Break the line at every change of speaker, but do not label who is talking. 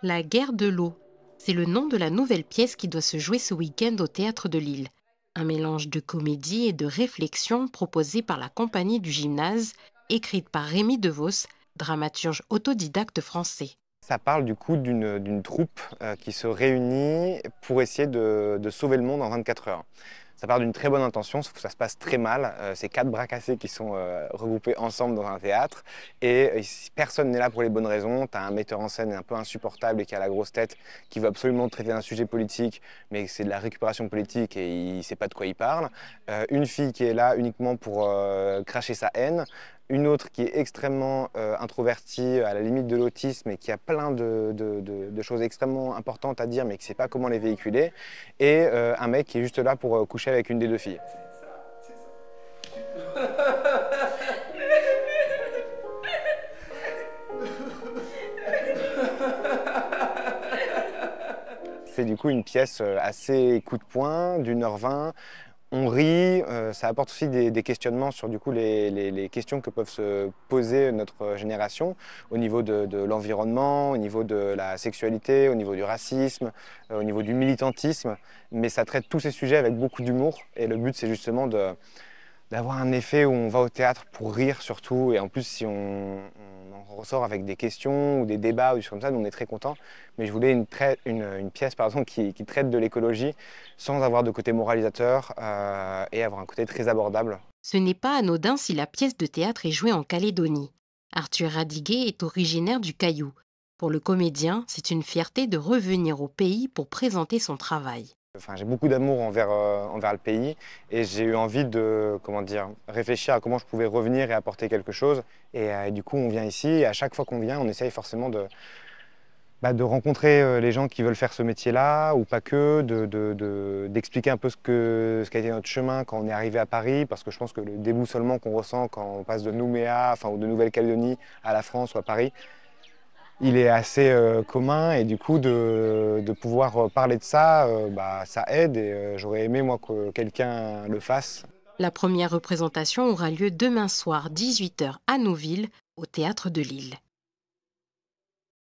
La guerre de l'eau, c'est le nom de la nouvelle pièce qui doit se jouer ce week-end au Théâtre de Lille. Un mélange de comédie et de réflexion proposé par la compagnie du gymnase, écrite par Rémi DeVos, dramaturge autodidacte français.
Ça parle du coup d'une troupe qui se réunit pour essayer de sauver le monde en 24 heures. Ça part d'une très bonne intention, sauf que ça se passe très mal. C'est quatre bras cassés qui sont regroupés ensemble dans un théâtre et personne n'est là pour les bonnes raisons. Tu as un metteur en scène un peu insupportable et qui a la grosse tête, qui veut absolument traiter d'un sujet politique, mais c'est de la récupération politique et il ne sait pas de quoi il parle. Une fille qui est là uniquement pour cracher sa haine. Une autre qui est extrêmement introvertie, à la limite de l'autisme et qui a plein de choses extrêmement importantes à dire mais qui ne sait pas comment les véhiculer. Et un mec qui est juste là pour coucher avec une des deux filles. C'est du coup une pièce assez coup de poing, d'1h20. On rit, ça apporte aussi des questionnements sur du coup, les questions que peuvent se poser notre génération au niveau de l'environnement, au niveau de la sexualité, au niveau du racisme, au niveau du militantisme. Mais ça traite tous ces sujets avec beaucoup d'humour et le but c'est justement d'avoir un effet où on va au théâtre pour rire surtout et en plus si on en ressort avec des questions ou des débats ou des choses comme ça, nous on est très contents. Mais je voulais une pièce pardon, qui traite de l'écologie sans avoir de côté moralisateur et avoir un côté très abordable.
Ce n'est pas anodin si la pièce de théâtre est jouée en Calédonie. Arthur Radiguet est originaire du Caillou. Pour le comédien, c'est une fierté de revenir au pays pour présenter son travail.
Enfin, j'ai beaucoup d'amour envers le pays et j'ai eu envie de comment dire, réfléchir à comment je pouvais revenir et apporter quelque chose. Et du coup, on vient ici et à chaque fois qu'on vient, on essaye forcément de rencontrer les gens qui veulent faire ce métier-là ou pas que, d'expliquer un peu ce qu'a été notre chemin quand on est arrivé à Paris, parce que je pense que le déboussolement qu'on ressent quand on passe de Nouméa, enfin, ou de Nouvelle-Calédonie à la France ou à Paris, il est assez commun et du coup de pouvoir parler de ça, ça aide et j'aurais aimé moi que quelqu'un le fasse.
La première représentation aura lieu demain soir 18 h à Nouville, au Théâtre de Lille.